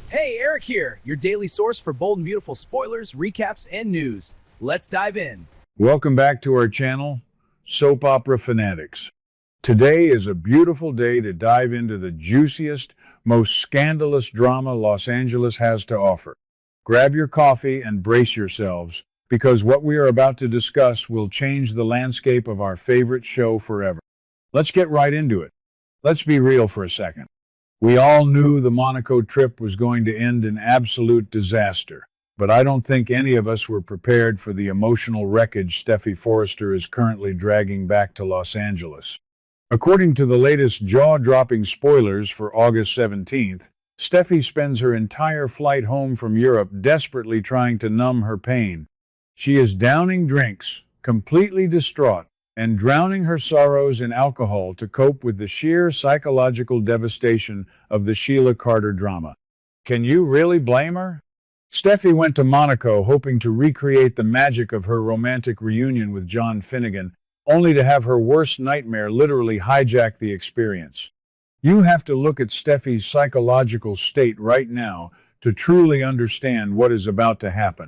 Hey, Eric here, your daily source for bold and beautiful spoilers, recaps, and news. Let's dive in. Welcome back to our channel, Soap Opera Fanatics. Today is a beautiful day to dive into the juiciest, most scandalous drama Los Angeles has to offer. Grab your coffee and brace yourselves, because what we are about to discuss will change the landscape of our favorite show forever. Let's get right into it. Let's be real for a second. We all knew the Monaco trip was going to end in absolute disaster, but I don't think any of us were prepared for the emotional wreckage Steffy Forrester is currently dragging back to Los Angeles. According to the latest jaw-dropping spoilers for August 17th, Steffy spends her entire flight home from Europe desperately trying to numb her pain. She is downing drinks, completely distraught, and drowning her sorrows in alcohol to cope with the sheer psychological devastation of the Sheila Carter drama. Can you really blame her? Steffy went to Monaco hoping to recreate the magic of her romantic reunion with John Finnegan, only to have her worst nightmare literally hijack the experience. You have to look at Steffy's psychological state right now to truly understand what is about to happen.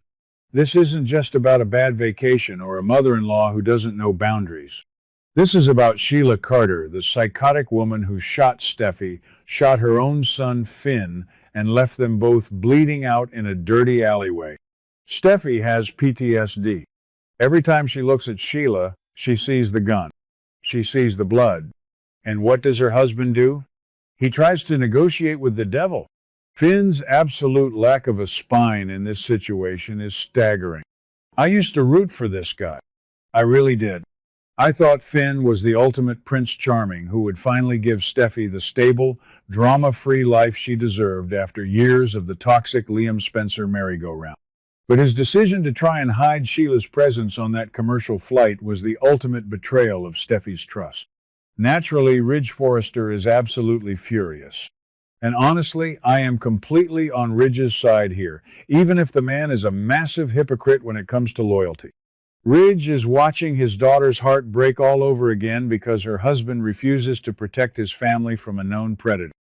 This isn't just about a bad vacation or a mother-in-law who doesn't know boundaries. This is about Sheila Carter, the psychotic woman who shot Steffy, shot her own son Finn, and left them both bleeding out in a dirty alleyway. Steffy has PTSD. Every time she looks at Sheila, she sees the gun. She sees the blood. And what does her husband do? He tries to negotiate with the devil. Finn's absolute lack of a spine in this situation is staggering. I used to root for this guy. I really did. I thought Finn was the ultimate Prince Charming who would finally give Steffy the stable, drama-free life she deserved after years of the toxic Liam Spencer merry-go-round. But his decision to try and hide Sheila's presence on that commercial flight was the ultimate betrayal of Steffy's trust. Naturally, Ridge Forrester is absolutely furious. And honestly, I am completely on Ridge's side here, even if the man is a massive hypocrite when it comes to loyalty. Ridge is watching his daughter's heart break all over again because her husband refuses to protect his family from a known predator.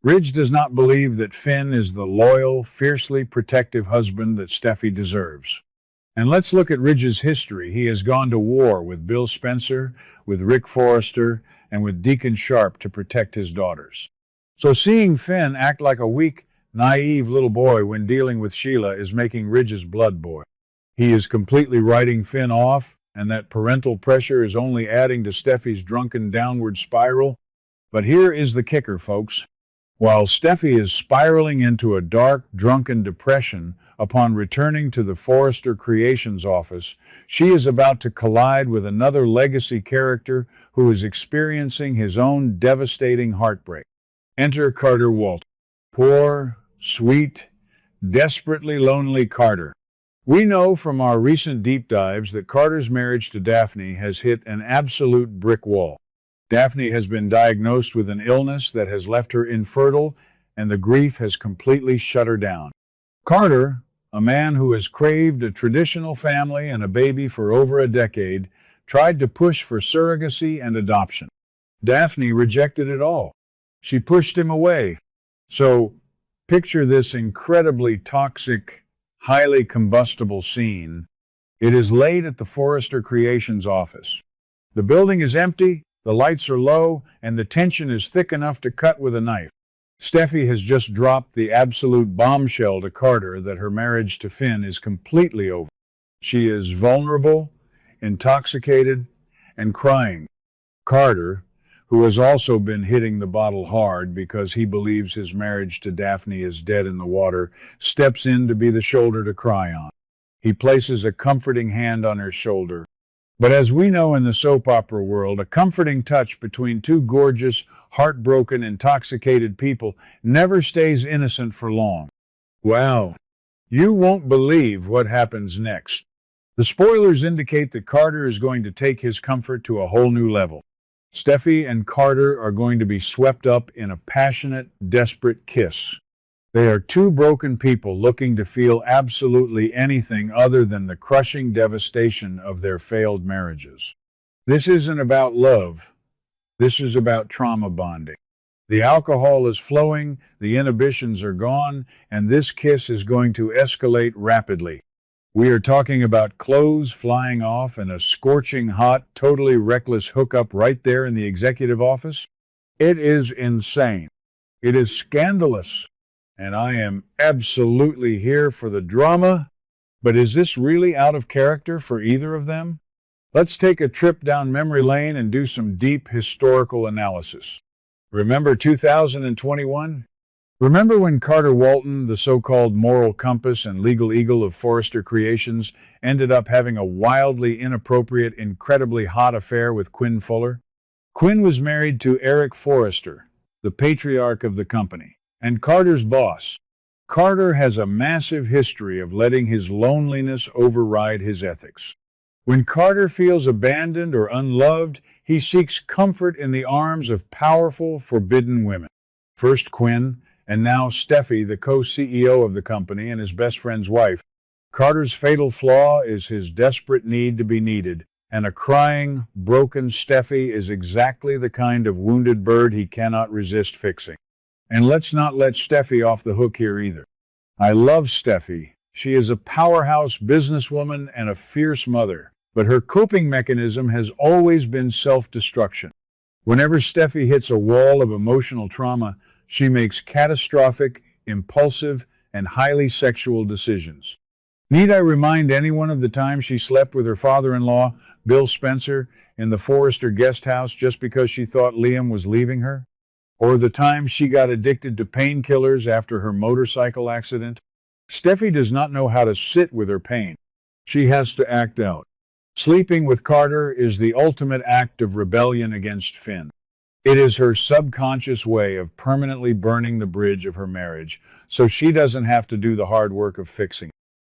Ridge does not believe that Finn is the loyal, fiercely protective husband that Steffy deserves. And let's look at Ridge's history. He has gone to war with Bill Spencer, with Rick Forrester, and with Deacon Sharp to protect his daughters. So seeing Finn act like a weak, naive little boy when dealing with Sheila is making Ridge's blood boil. He is completely writing Finn off, and that parental pressure is only adding to Steffy's drunken downward spiral. But here is the kicker, folks. While Steffy is spiraling into a dark, drunken depression upon returning to the Forrester Creations office, she is about to collide with another legacy character who is experiencing his own devastating heartbreak. Enter Carter Walton. Poor, sweet, desperately lonely Carter. We know from our recent deep dives that Carter's marriage to Daphne has hit an absolute brick wall. Daphne has been diagnosed with an illness that has left her infertile, and the grief has completely shut her down. Carter, a man who has craved a traditional family and a baby for over a decade, tried to push for surrogacy and adoption. Daphne rejected it all. She pushed him away. So, picture this incredibly toxic, highly combustible scene. It is late at the Forrester Creations office. The building is empty, the lights are low, and the tension is thick enough to cut with a knife. Steffy has just dropped the absolute bombshell to Carter that her marriage to Finn is completely over. She is vulnerable, intoxicated, and crying. Carter, who has also been hitting the bottle hard because he believes his marriage to Daphne is dead in the water, steps in to be the shoulder to cry on. He places a comforting hand on her shoulder. But as we know in the soap opera world, a comforting touch between two gorgeous, heartbroken, intoxicated people never stays innocent for long. Wow. You won't believe what happens next. The spoilers indicate that Carter is going to take his comfort to a whole new level. Steffy and Carter are going to be swept up in a passionate, desperate kiss. They are two broken people looking to feel absolutely anything other than the crushing devastation of their failed marriages. This isn't about love. This is about trauma bonding. The alcohol is flowing, the inhibitions are gone, and this kiss is going to escalate rapidly. We are talking about clothes flying off and a scorching hot, totally reckless hookup right there in the executive office. It is insane. It is scandalous. And I am absolutely here for the drama. But is this really out of character for either of them? Let's take a trip down memory lane and do some deep historical analysis. Remember 2021? Remember when Carter Walton, the so-called moral compass and legal eagle of Forrester Creations, ended up having a wildly inappropriate, incredibly hot affair with Quinn Fuller? Quinn was married to Eric Forrester, the patriarch of the company, and Carter's boss. Carter has a massive history of letting his loneliness override his ethics. When Carter feels abandoned or unloved, he seeks comfort in the arms of powerful, forbidden women. First Quinn, and now Steffi, the co-CEO of the company and his best friend's wife. Carter's fatal flaw is his desperate need to be needed, and a crying, broken Steffi is exactly the kind of wounded bird he cannot resist fixing. And let's not let Steffi off the hook here either. I love Steffi. She is a powerhouse businesswoman and a fierce mother, but her coping mechanism has always been self-destruction. Whenever Steffi hits a wall of emotional trauma, she makes catastrophic, impulsive, and highly sexual decisions. Need I remind anyone of the time she slept with her father-in-law, Bill Spencer, in the Forrester guest house just because she thought Liam was leaving her? Or the time she got addicted to painkillers after her motorcycle accident? Steffi does not know how to sit with her pain. She has to act out. Sleeping with Carter is the ultimate act of rebellion against Finn. It is her subconscious way of permanently burning the bridge of her marriage, so she doesn't have to do the hard work of fixing it.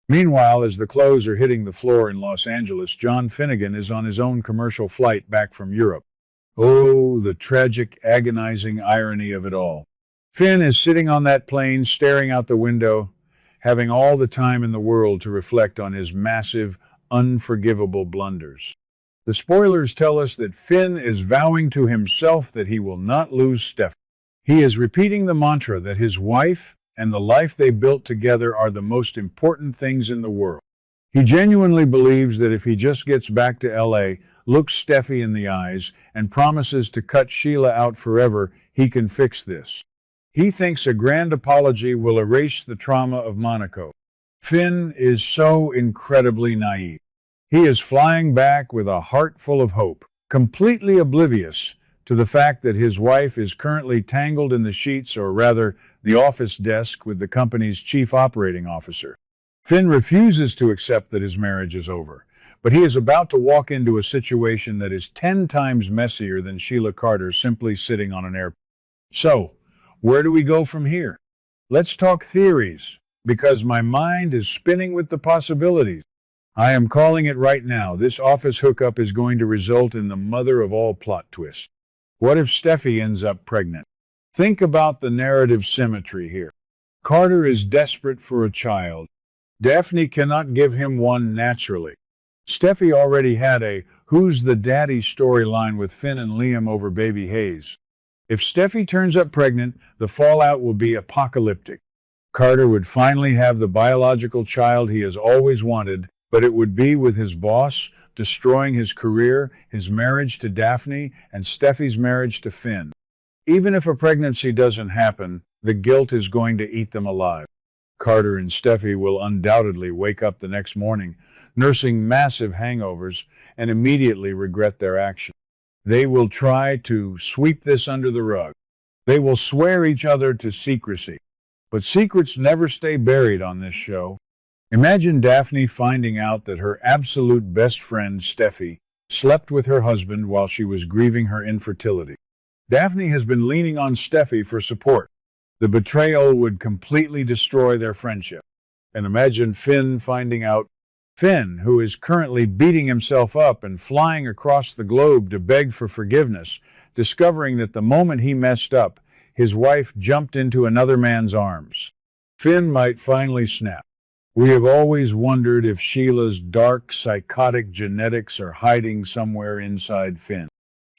Meanwhile, as the clothes are hitting the floor in Los Angeles, John Finnegan is on his own commercial flight back from Europe. Oh, the tragic, agonizing irony of it all. Finn is sitting on that plane, staring out the window, having all the time in the world to reflect on his massive, unforgivable blunders. The spoilers tell us that Finn is vowing to himself that he will not lose Steffi. He is repeating the mantra that his wife and the life they built together are the most important things in the world. He genuinely believes that if he just gets back to LA, looks Steffi in the eyes, and promises to cut Sheila out forever, he can fix this. He thinks a grand apology will erase the trauma of Monaco. Finn is so incredibly naive. He is flying back with a heart full of hope, completely oblivious to the fact that his wife is currently tangled in the sheets, or rather, the office desk with the company's chief operating officer. Finn refuses to accept that his marriage is over, but he is about to walk into a situation that is 10 times messier than Sheila Carter simply sitting on an airplane. So, where do we go from here? Let's talk theories, because my mind is spinning with the possibilities. I am calling it right now. This office hookup is going to result in the mother of all plot twists. What if Steffi ends up pregnant? Think about the narrative symmetry here. Carter is desperate for a child. Daphne cannot give him one naturally. Steffi already had a "Who's the Daddy" storyline with Finn and Liam over baby Hayes. If Steffi turns up pregnant, the fallout will be apocalyptic. Carter would finally have the biological child he has always wanted, but it would be with his boss, destroying his career, his marriage to Daphne, and Steffi's marriage to Finn. Even if a pregnancy doesn't happen, the guilt is going to eat them alive. Carter and Steffi will undoubtedly wake up the next morning, nursing massive hangovers, and immediately regret their action. They will try to sweep this under the rug. They will swear each other to secrecy. But secrets never stay buried on this show. Imagine Daphne finding out that her absolute best friend, Steffi, slept with her husband while she was grieving her infertility. Daphne has been leaning on Steffi for support. The betrayal would completely destroy their friendship. And imagine Finn finding out. Finn, who is currently beating himself up and flying across the globe to beg for forgiveness, discovering that the moment he messed up, his wife jumped into another man's arms. Finn might finally snap. We have always wondered if Sheila's dark, psychotic genetics are hiding somewhere inside Finn.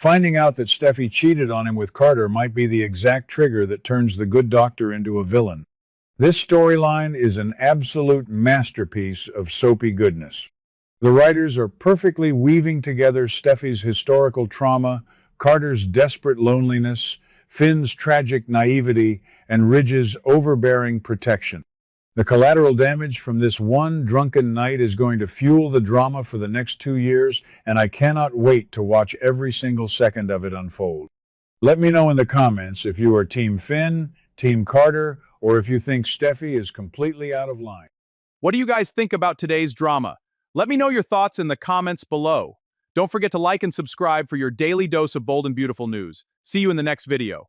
Finding out that Steffi cheated on him with Carter might be the exact trigger that turns the good doctor into a villain. This storyline is an absolute masterpiece of soapy goodness. The writers are perfectly weaving together Steffi's historical trauma, Carter's desperate loneliness, Finn's tragic naivety, and Ridge's overbearing protection. The collateral damage from this one drunken night is going to fuel the drama for the next 2 years, and I cannot wait to watch every single second of it unfold. Let me know in the comments if you are Team Finn, Team Carter, or if you think Steffi is completely out of line. What do you guys think about today's drama? Let me know your thoughts in the comments below. Don't forget to like and subscribe for your daily dose of bold and beautiful news. See you in the next video.